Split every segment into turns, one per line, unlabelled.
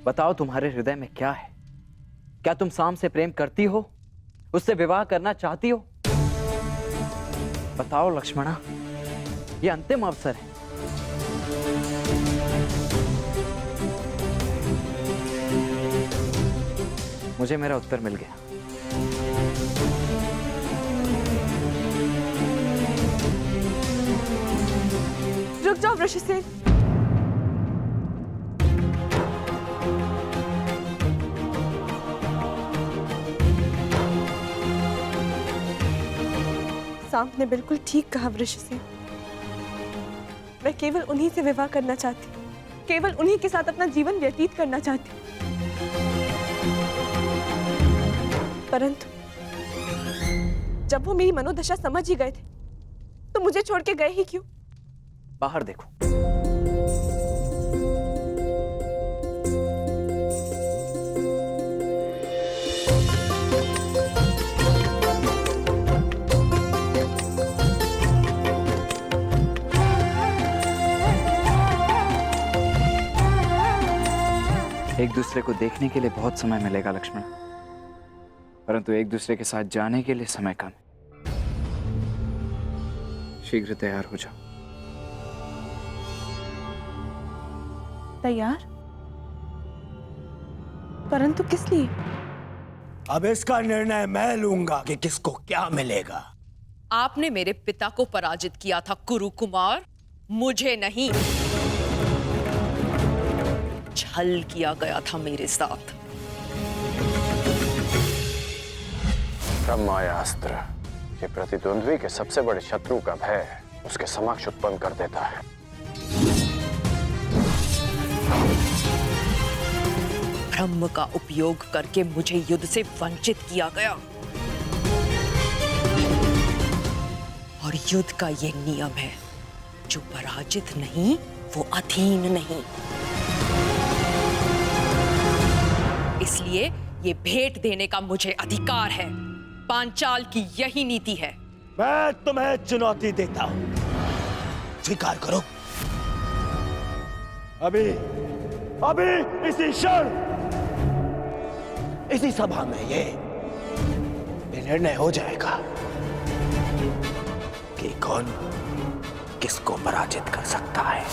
बताओ तुम्हारे हृदय में क्या है? क्या तुम साम से प्रेम करती हो? उससे विवाह करना चाहती हो? बताओ लक्ष्मणा, ये अंतिम अवसर है। मुझे मेरा उत्तर मिल गया।
रुक जाओ वृषसेन। साम ने बिल्कुल ठीक कहा वृषसेन। मैं केवल उन्हीं से विवाह करना चाहती, केवल उन्हीं के साथ अपना जीवन व्यतीत करना चाहती। परंतु जब वो मेरी मनोदशा समझ ही गए थे तो मुझे छोड़ के गए ही क्यों?
बाहर देखो। एक दूसरे को देखने के लिए बहुत समय मिलेगा लक्ष्मण, परंतु एक दूसरे के साथ जाने के लिए समय कम। शीघ्र तैयार हो जाओ।
तैयार? परंतु किस लिए?
अब इसका निर्णय मैं लूंगा कि किसको क्या मिलेगा।
आपने मेरे पिता को पराजित किया था कुरु कुमार, मुझे नहीं। छल किया गया था मेरे साथ।
ब्रह्मास्त्र ये प्रतिद्वंद्वी के सबसे बड़े शत्रु का भय उसके समक्ष उत्पन्न कर देता है।
ब्रह्म का उपयोग करके मुझे युद्ध से वंचित किया गया और युद्ध का ये नियम है, जो पराजित नहीं वो अधीन नहीं। इसलिए ये भेंट देने का मुझे अधिकार है। पांचाल की यही नीति है।
मैं तुम्हें चुनौती देता हूं, स्वीकार करो। अभी अभी इसी क्षण इसी सभा में ये निर्णय हो जाएगा कि कौन किसको पराजित कर सकता है।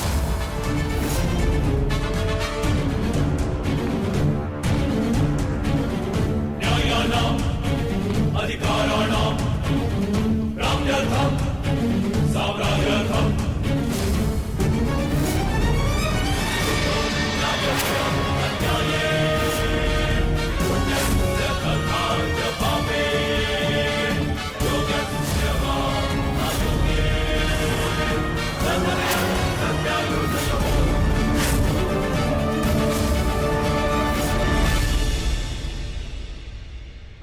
अधिकाराणां राम्यर्थं साम्राज्यर्थं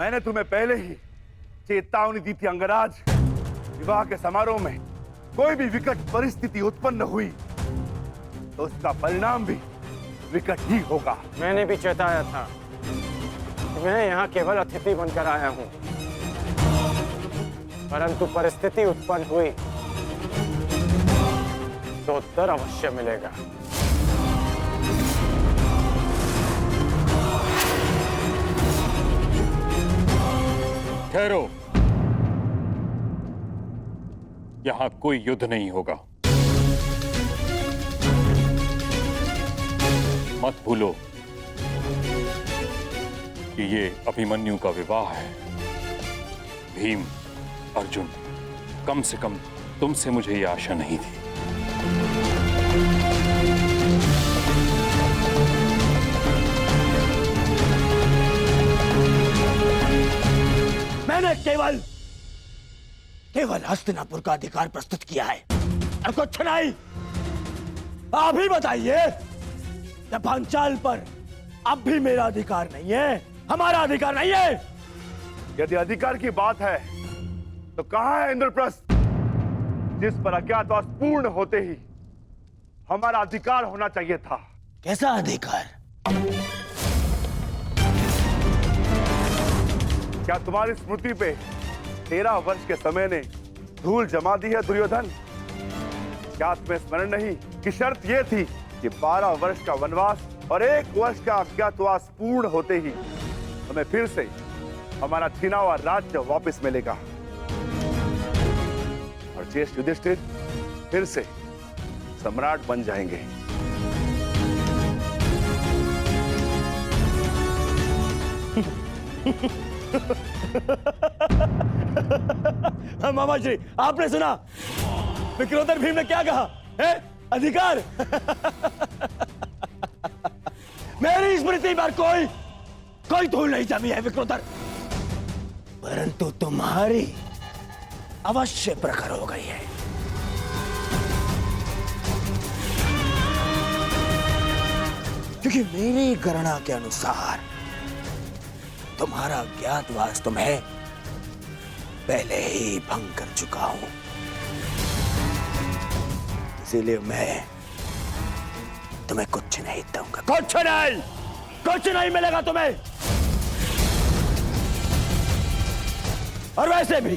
मैंने तुम्हें पहले ही चेतावनी दी थी अंगराज, विवाह के समारोह में कोई भी विकट परिस्थिति उत्पन्न हुई तो उसका परिणाम भी विकट ही होगा।
मैंने भी चेताया था कि मैं यहाँ केवल अतिथि बनकर आया हूँ, परंतु परिस्थिति उत्पन्न हुई तो उत्तर अवश्य मिलेगा।
ठहरो, यहां कोई युद्ध नहीं होगा। मत भूलो कि ये अभिमन्यु का विवाह है। भीम, अर्जुन, कम से कम तुमसे मुझे ये आशा नहीं थी।
मैंने केवल हस्तिनापुर का अधिकार प्रस्तुत किया है और कुछ नहीं। आप ही बताइए, जब पांचाल पर अब भी मेरा अधिकार नहीं है, हमारा अधिकार नहीं है।
यदि अधिकार की बात है तो कहां है इंद्रप्रस्थ, जिस पर अज्ञातवास पूर्ण होते ही हमारा अधिकार होना चाहिए था।
कैसा अधिकार?
क्या तुम्हारी स्मृति पे 13 वर्ष के समय ने धूल जमा दी है दुर्योधन? क्या तुम्हें स्मरण नहीं कि शर्त यह थी कि 12 वर्ष का वनवास और 1 वर्ष का अज्ञातवास पूर्ण होते ही हमें फिर से हमारा छीना हुआ राज्य वापस मिलेगा और ज्येष्ठ युधिष्ठिर फिर से सम्राट बन जाएंगे।
मामा जी, आपने सुना विक्रोधर भीम ने क्या कहा है? अधिकार। मेरी स्मृति पर कोई धूल नहीं जमी है विक्रोधर, परंतु तुम्हारी अवश्य प्रखर हो गई है। क्योंकि मेरी गणना के अनुसार तुम्हारा ज्ञातवास तुम्हें पहले ही भंग कर चुका हूं, इसीलिए मैं तुम्हें कुछ नहीं दूंगा। कुछ नहीं मिलेगा तुम्हें। और वैसे भी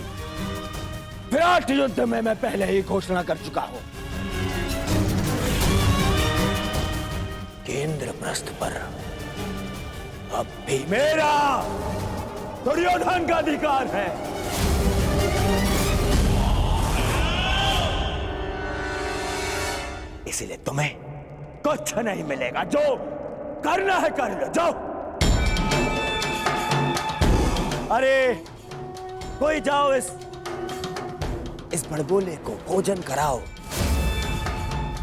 विराट युद्ध में मैं पहले ही घोषणा कर चुका हूं कि इंद्रप्रस्थ पर अब भी मेरा दुर्योधन का अधिकार है। इसलिए तुम्हें कुछ नहीं मिलेगा। जो करना है कर लो, जाओ। अरे कोई जाओ, इस बड़बोले को भोजन कराओ।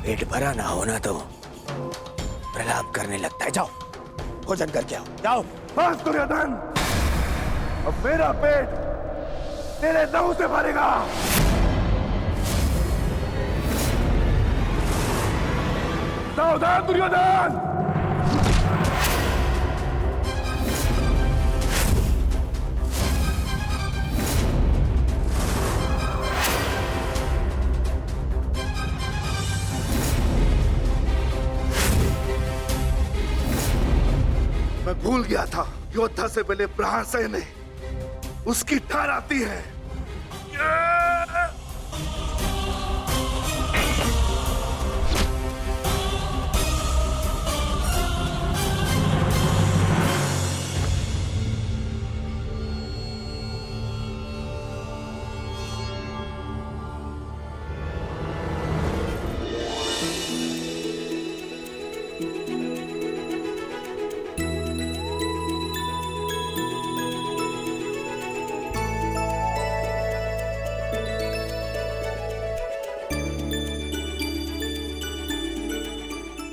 पेट भरा ना होना तो प्रलाप करने लगता है। जाओ भोजन करके आओ, जाओ।
बस दुर्योधन, अब मेरा पेट तेरे लहू से भरेगा। सावधान दुर्योधन। मैं भूल गया था, योद्धा से पहले प्रहार सहने उसकी ठार आती है।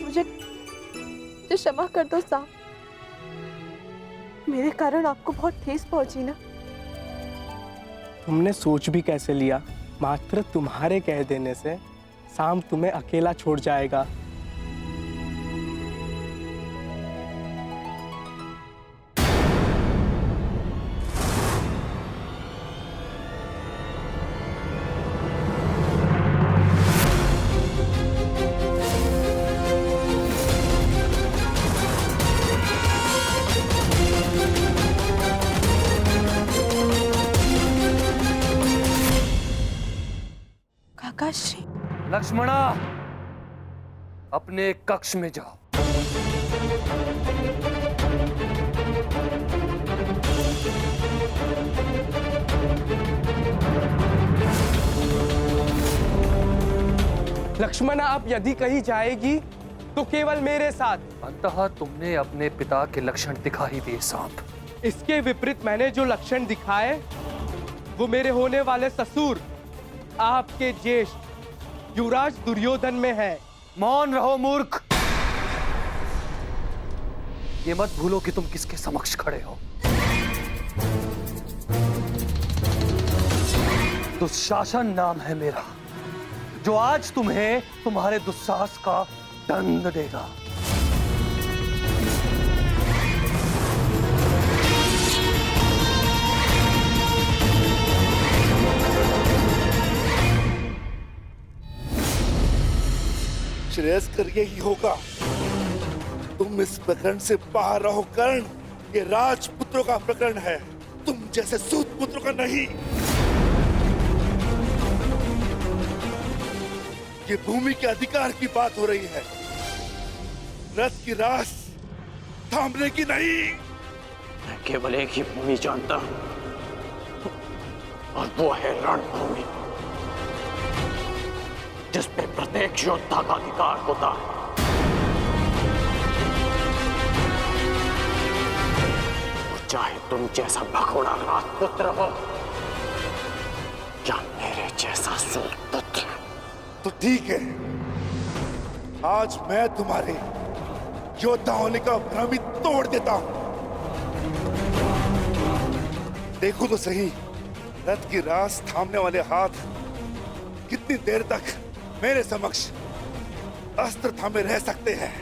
मुझे क्षमा कर दो साहब, मेरे कारण आपको बहुत ठेस पहुंची ना।
तुमने सोच भी कैसे लिया? मात्र तुम्हारे कह देने से शाम तुम्हें अकेला छोड़ जाएगा।
काकाश्री,
लक्ष्मणा, अपने कक्ष में जाओ।
लक्ष्मणा, अब यदि कहीं जाएगी तो केवल मेरे साथ।
अंततः तुमने अपने पिता के लक्षण दिखा ही दिए सांप।
इसके विपरीत मैंने जो लक्षण दिखाए वो मेरे होने वाले ससुर, आपके ज्येष्ठ युवराज दुर्योधन में है।
मौन रहो मूर्ख। ये मत भूलो कि तुम किसके समक्ष खड़े हो। दुशासन नाम है मेरा, जो आज तुम्हें तुम्हारे दुस्साहस का दंड देगा।
श्रेयस्कर यही होगा। तुम इस प्रकरण से बाहर रहो कर्ण। ये राजपुत्रों का प्रकरण है, तुम जैसे सूत पुत्रों का नहीं। ये भूमि के अधिकार की बात हो रही है। रथ की रास थामने की नहीं।
मैं केवल एक ही भूमि जानता हूं, और वो है रणभूमि, जिस पे प्रत्येक योद्धा का अधिकार होता है। वो चाहे तुम जैसा भगोड़ा राजपुत्र हो या मेरे जैसा सूतपुत्र।
तो ठीक है, आज मैं तुम्हारे योद्धा होने का भ्रम ही तोड़ देता हूं। देखो तो सही, रथ की रास थामने वाले हाथ कितनी देर तक मेरे समक्ष अस्त्र थामे रह सकते हैं।